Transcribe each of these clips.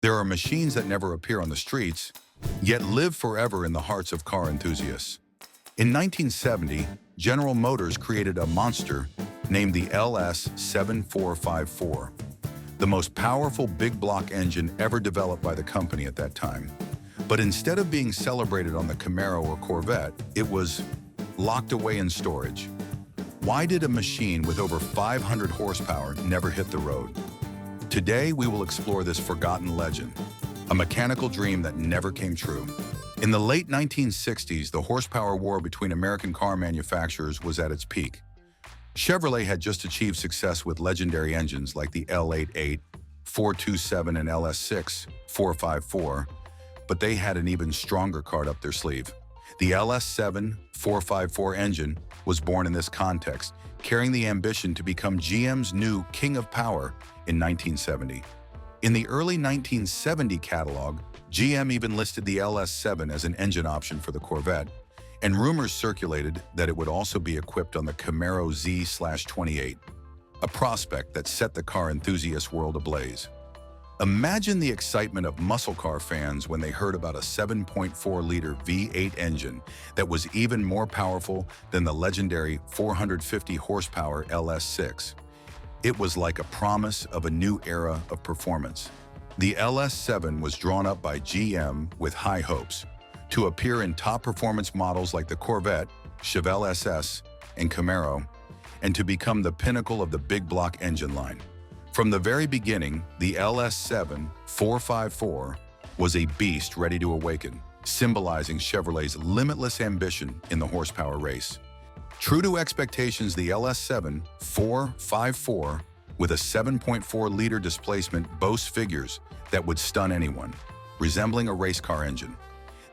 There are machines that never appear on the streets, yet live forever in the hearts of car enthusiasts. In 1970, General Motors created a monster named the LS7454, the most powerful big block engine ever developed by the company at that time. But instead of being celebrated on the Camaro or Corvette, it was locked away in storage. Why did a machine with over 500 horsepower never hit the road? Today, we will explore this forgotten legend, a mechanical dream that never came true. In the late 1960s, the horsepower war between American car manufacturers was at its peak. Chevrolet had just achieved success with legendary engines like the L88, 427, and LS6, 454, but they had an even stronger card up their sleeve. The LS7 454 engine was born in this context, carrying the ambition to become GM's new king of power in 1970. In the early 1970 catalog, GM even listed the LS7 as an engine option for the Corvette, and rumors circulated that it would also be equipped on the Camaro Z/28, a prospect that set the car enthusiast world ablaze. Imagine the excitement of muscle car fans when they heard about a 7.4-liter V8 engine that was even more powerful than the legendary 450 horsepower LS6. It was like a promise of a new era of performance. The LS7 was drawn up by GM with high hopes to appear in top performance models like the Corvette, Chevelle SS, and Camaro, and to become the pinnacle of the big block engine line. From the very beginning, the LS7 454 was a beast ready to awaken, symbolizing Chevrolet's limitless ambition in the horsepower race. True to expectations, the LS7 454 with a 7.4-liter displacement boasts figures that would stun anyone, resembling a race car engine.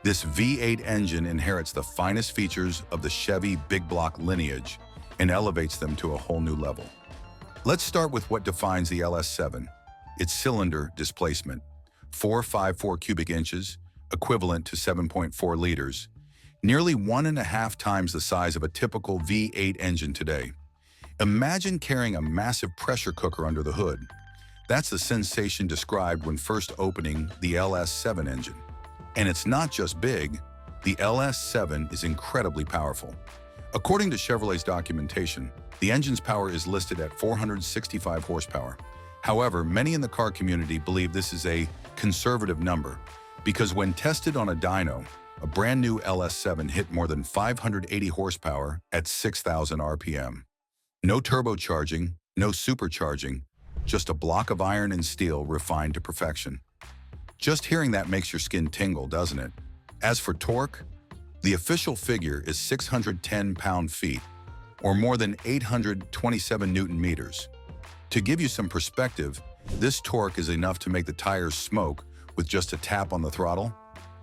This V8 engine inherits the finest features of the Chevy big block lineage and elevates them to a whole new level. Let's start with what defines the LS7, its cylinder displacement, 454 cubic inches, equivalent to 7.4 liters, nearly 1.5 times the size of a typical V8 engine today. Imagine carrying a massive pressure cooker under the hood. That's the sensation described when first opening the LS7 engine. And it's not just big, the LS7 is incredibly powerful. According to Chevrolet's documentation, the engine's power is listed at 465 horsepower. However, many in the car community believe this is a conservative number because when tested on a dyno, a brand new LS7 hit more than 580 horsepower at 6,000 RPM. No turbocharging, no supercharging, just a block of iron and steel refined to perfection. Just hearing that makes your skin tingle, doesn't it? As for torque, the official figure is 610 pound-feet, or more than 827 Newton meters. To give you some perspective, this torque is enough to make the tires smoke with just a tap on the throttle,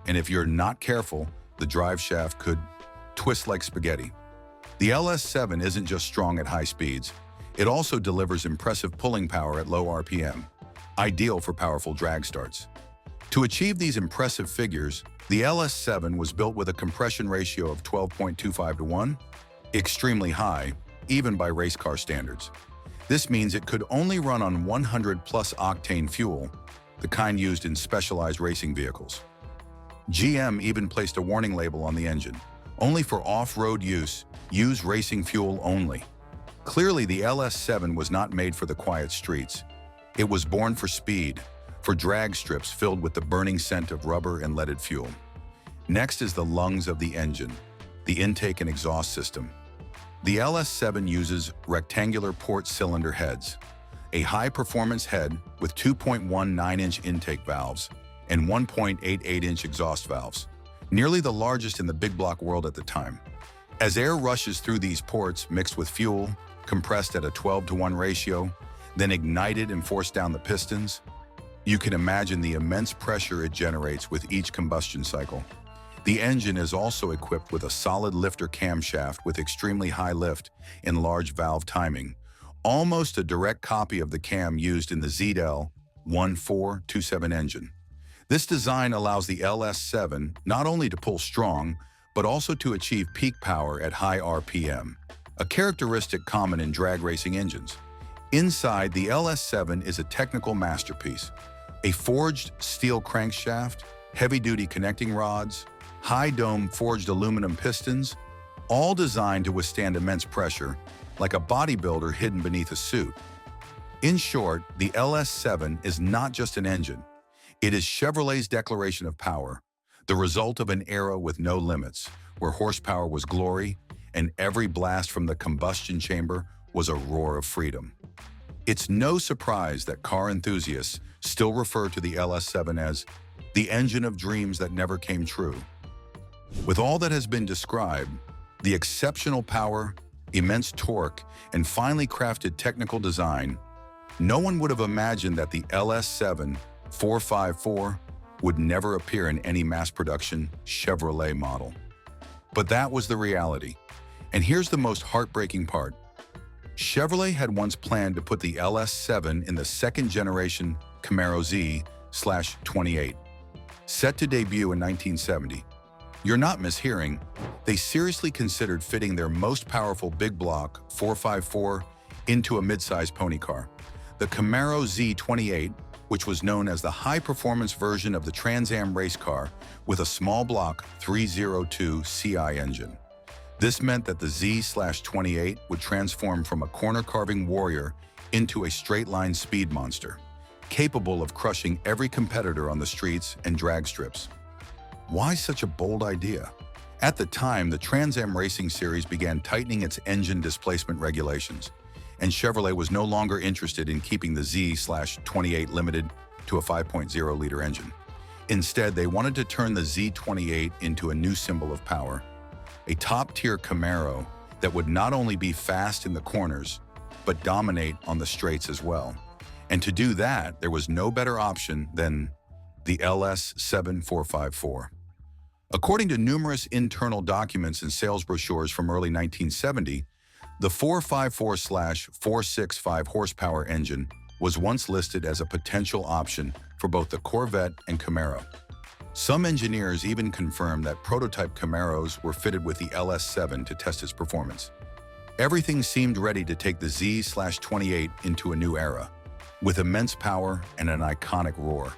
and if you're not careful, the drive shaft could twist like spaghetti. The LS7 isn't just strong at high speeds, it also delivers impressive pulling power at low RPM, ideal for powerful drag starts. To achieve these impressive figures, the LS7 was built with a compression ratio of 12.25 to 1, extremely high, even by race car standards. This means it could only run on 100+ octane fuel, the kind used in specialized racing vehicles. GM even placed a warning label on the engine. Only for off-road use, use racing fuel only. Clearly, the LS7 was not made for the quiet streets. It was born for speed, for drag strips filled with the burning scent of rubber and leaded fuel. Next is the lungs of the engine, the intake and exhaust system. The LS7 uses rectangular port cylinder heads, a high-performance head with 2.19-inch intake valves and 1.88-inch exhaust valves, nearly the largest in the big block world at the time. As air rushes through these ports mixed with fuel, compressed at a 12-to-1 ratio, then ignited and forced down the pistons, you can imagine the immense pressure it generates with each combustion cycle. The engine is also equipped with a solid lifter camshaft with extremely high lift and large valve timing, almost a direct copy of the cam used in the ZL 1427 engine. This design allows the LS7 not only to pull strong, but also to achieve peak power at high RPM, a characteristic common in drag racing engines. Inside, the LS7 is a technical masterpiece, A forged steel crankshaft, heavy-duty connecting rods, high-dome forged aluminum pistons, all designed to withstand immense pressure, like a bodybuilder hidden beneath a suit. In short, the LS7 is not just an engine. It is Chevrolet's declaration of power, the result of an era with no limits, where horsepower was glory and every blast from the combustion chamber was a roar of freedom. It's no surprise that car enthusiasts still refer to the LS7 as the engine of dreams that never came true. With all that has been described, the exceptional power, immense torque, and finely crafted technical design, no one would have imagined that the LS7 454 would never appear in any mass-production Chevrolet model. But that was the reality. And here's the most heartbreaking part. Chevrolet had once planned to put the LS7 in the second-generation Camaro Z/28, set to debut in 1970. You're not mishearing. They seriously considered fitting their most powerful big block 454 into a mid-size pony car. The Camaro Z28, which was known as the high-performance version of the Trans Am race car with a small block 302 CI engine. This meant that the Z/28 would transform from a corner-carving warrior into a straight-line speed monster, capable of crushing every competitor on the streets and drag strips. Why such a bold idea? At the time, the Trans Am Racing Series began tightening its engine displacement regulations, and Chevrolet was no longer interested in keeping the Z/28 limited to a 5.0-liter engine. Instead, they wanted to turn the Z28 into a new symbol of power, a top-tier Camaro that would not only be fast in the corners, but dominate on the straights as well. And to do that, there was no better option than the LS7 454. According to numerous internal documents and sales brochures from early 1970, the 454/465 horsepower engine was once listed as a potential option for both the Corvette and Camaro. Some engineers even confirmed that prototype Camaros were fitted with the LS7 to test its performance. Everything seemed ready to take the Z/28 into a new era, with immense power and an iconic roar.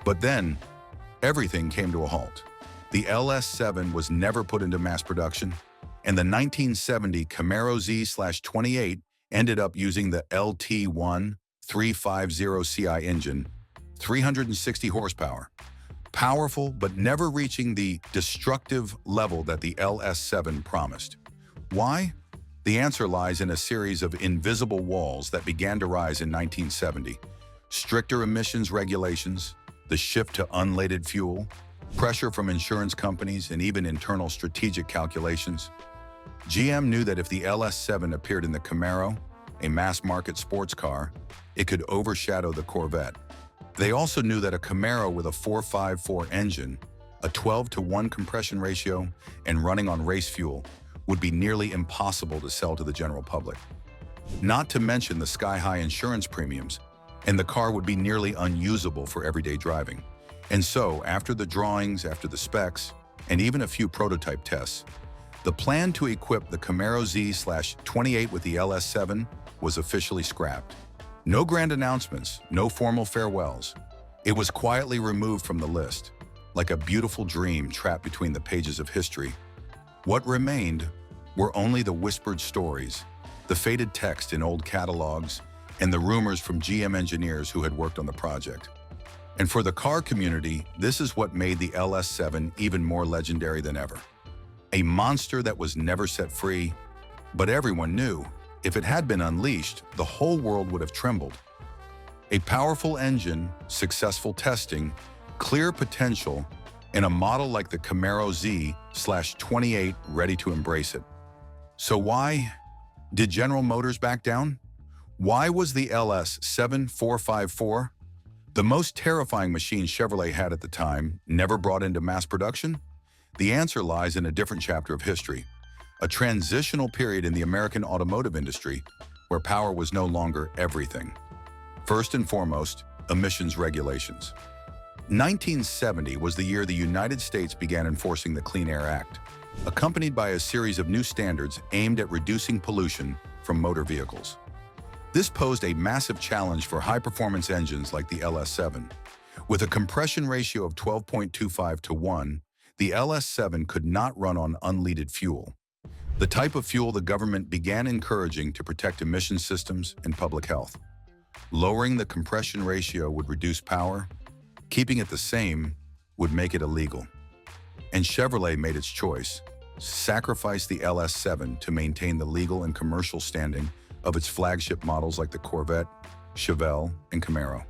But then, everything came to a halt. The LS7 was never put into mass production, and the 1970 Camaro Z/28 ended up using the LT1 350 CI engine, 360 horsepower. Powerful, but never reaching the destructive level that the LS7 promised. Why? The answer lies in a series of invisible walls that began to rise in 1970. Stricter emissions regulations, the shift to unleaded fuel, pressure from insurance companies, and even internal strategic calculations. GM knew that if the LS7 appeared in the Camaro, a mass-market sports car, it could overshadow the Corvette. They also knew that a Camaro with a 454 engine, a 12-to-1 compression ratio, and running on race fuel would be nearly impossible to sell to the general public. Not to mention the sky-high insurance premiums, and the car would be nearly unusable for everyday driving. And so, after the drawings, after the specs, and even a few prototype tests, the plan to equip the Camaro Z/28 with the LS7 was officially scrapped. No grand announcements, no formal farewells. It was quietly removed from the list, like a beautiful dream trapped between the pages of history. What remained were only the whispered stories, the faded text in old catalogs, and the rumors from GM engineers who had worked on the project. And for the car community, this is what made the LS7 even more legendary than ever. A monster that was never set free, but everyone knew if it had been unleashed, the whole world would have trembled. A powerful engine, successful testing, clear potential, and a model like the Camaro Z/28 ready to embrace it. So why did General Motors back down? Why was the LS7 454, the most terrifying machine Chevrolet had at the time, never brought into mass production? The answer lies in a different chapter of history, a transitional period in the American automotive industry where power was no longer everything. First and foremost, emissions regulations. 1970 was the year the United States began enforcing the Clean Air Act, accompanied by a series of new standards aimed at reducing pollution from motor vehicles. This posed a massive challenge for high-performance engines like the LS7. With a compression ratio of 12.25 to 1, the LS7 could not run on unleaded fuel, the type of fuel the government began encouraging to protect emission systems and public health. Lowering the compression ratio would reduce power, keeping it the same would make it illegal. And Chevrolet made its choice, sacrifice the LS7 to maintain the legal and commercial standing of its flagship models like the Corvette, Chevelle, and Camaro.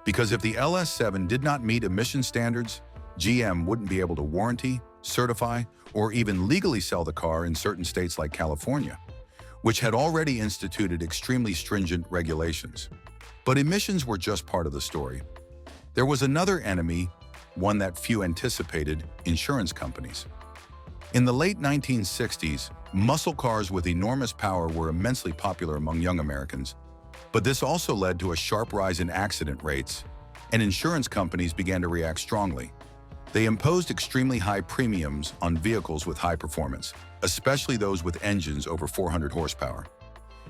Because if the LS7 did not meet emission standards, GM wouldn't be able to warranty, certify, or even legally sell the car in certain states like California, which had already instituted extremely stringent regulations. But emissions were just part of the story. There was another enemy, one that few anticipated: insurance companies. In the late 1960s, muscle cars with enormous power were immensely popular among young Americans, but this also led to a sharp rise in accident rates, and insurance companies began to react strongly. They imposed extremely high premiums on vehicles with high performance, especially those with engines over 400 horsepower.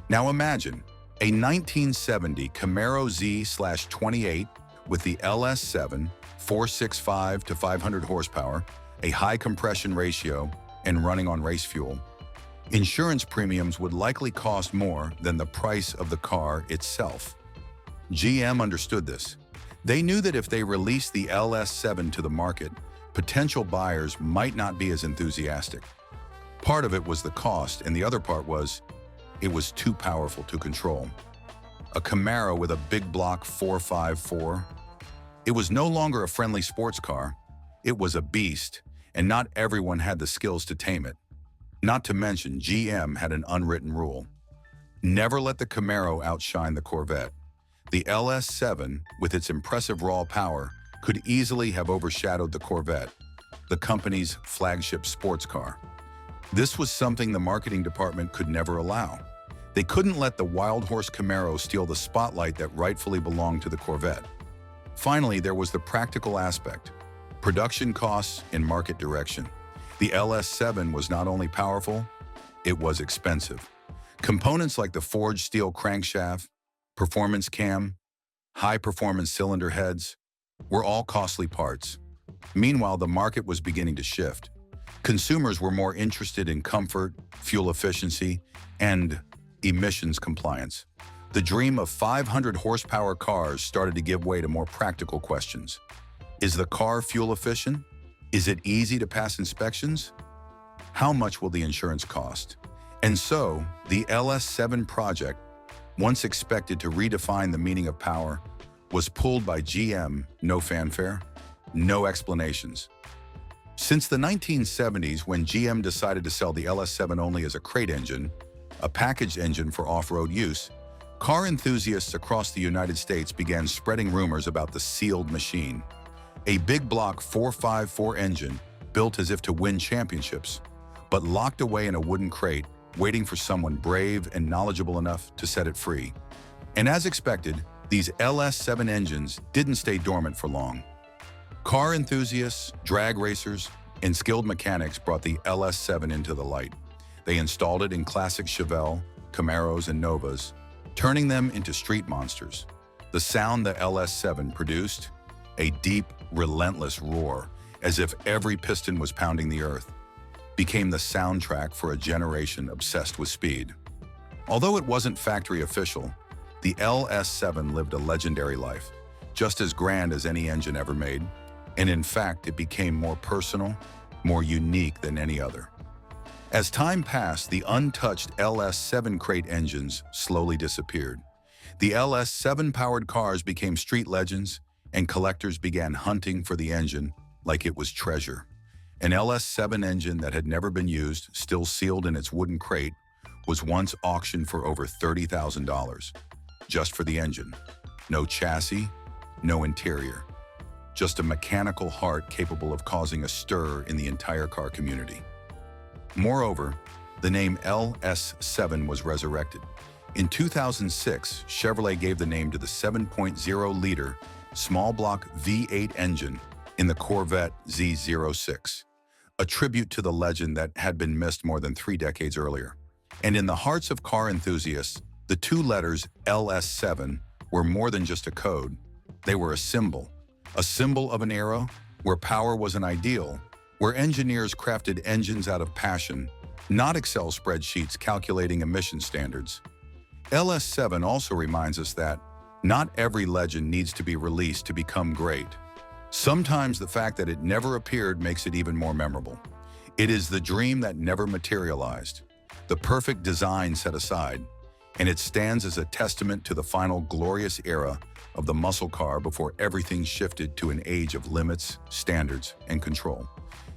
Now imagine a 1970 Camaro Z/28 with the LS7, 465 to 500 horsepower, a high compression ratio, and running on race fuel. Insurance premiums would likely cost more than the price of the car itself. GM understood this. They knew that if they released the LS7 to the market, potential buyers might not be as enthusiastic. Part of it was the cost, and the other part was it was too powerful to control. A Camaro with a big block 454. It was no longer a friendly sports car. It was a beast, and not everyone had the skills to tame it. Not to mention, GM had an unwritten rule: never let the Camaro outshine the Corvette. The LS7, with its impressive raw power, could easily have overshadowed the Corvette, the company's flagship sports car. This was something the marketing department could never allow. They couldn't let the wild horse Camaro steal the spotlight that rightfully belonged to the Corvette. Finally, there was the practical aspect: production costs and market direction. The LS7 was not only powerful, it was expensive. Components like the forged steel crankshaft, performance cam, high-performance cylinder heads were all costly parts. Meanwhile, the market was beginning to shift. Consumers were more interested in comfort, fuel efficiency, and emissions compliance. The dream of 500 horsepower cars started to give way to more practical questions. Is the car fuel efficient? Is it easy to pass inspections? How much will the insurance cost? And so, the LS7 project, once expected to redefine the meaning of power, was pulled by GM. No fanfare, no explanations. Since the 1970s, when GM decided to sell the LS7 only as a crate engine, a packaged engine for off-road use, car enthusiasts across the United States began spreading rumors about the sealed machine. A big block 454 engine built as if to win championships, but locked away in a wooden crate, waiting for someone brave and knowledgeable enough to set it free. And as expected, these LS7 engines didn't stay dormant for long. Car enthusiasts, drag racers, and skilled mechanics brought the LS7 into the light. They installed it in classic Chevelle, Camaros, and Novas, turning them into street monsters. The sound the LS7 produced, a deep, relentless roar, as if every piston was pounding the earth, became the soundtrack for a generation obsessed with speed. Although it wasn't factory official, the LS7 lived a legendary life, just as grand as any engine ever made, and in fact, it became more personal, more unique than any other. As time passed, the untouched LS7 crate engines slowly disappeared. The LS7-powered cars became street legends, and collectors began hunting for the engine like it was treasure. An LS7 engine that had never been used, still sealed in its wooden crate, was once auctioned for over $30,000, just for the engine. No chassis, no interior, just a mechanical heart capable of causing a stir in the entire car community. Moreover, the name LS7 was resurrected. In 2006, Chevrolet gave the name to the 7.0-liter small block V8 engine in the Corvette Z06, a tribute to the legend that had been missed more than 3 decades earlier. And in the hearts of car enthusiasts, the 2 letters LS7 were more than just a code. They were a symbol, A symbol of an era where power was an ideal, where engineers crafted engines out of passion, not Excel spreadsheets calculating emission standards. LS7 also reminds us that not every legend needs to be released to become great. Sometimes the fact that it never appeared makes it even more memorable. It is the dream that never materialized, the perfect design set aside, and it stands as a testament to the final glorious era of the muscle car before everything shifted to an age of limits, standards, and control.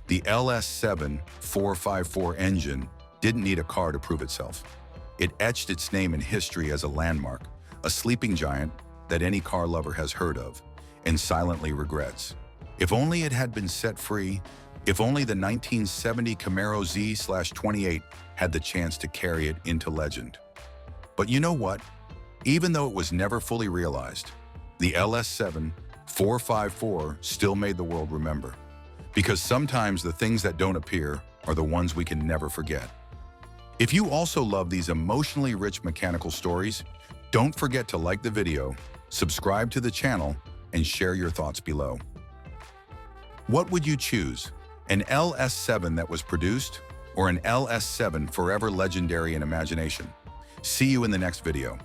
The LS7 454 engine didn't need a car to prove itself. It etched its name in history as a landmark, a sleeping giant that any car lover has heard of and silently regrets. If only it had been set free, if only the 1970 Camaro Z/28 had the chance to carry it into legend. But you know what? Even though it was never fully realized, the LS7 454 still made the world remember. Because sometimes the things that don't appear are the ones we can never forget. If you also love these emotionally rich mechanical stories, don't forget to like the video, subscribe to the channel, and share your thoughts below. What would you choose? An LS7 that was produced, or an LS7 forever legendary in imagination? See you in the next video.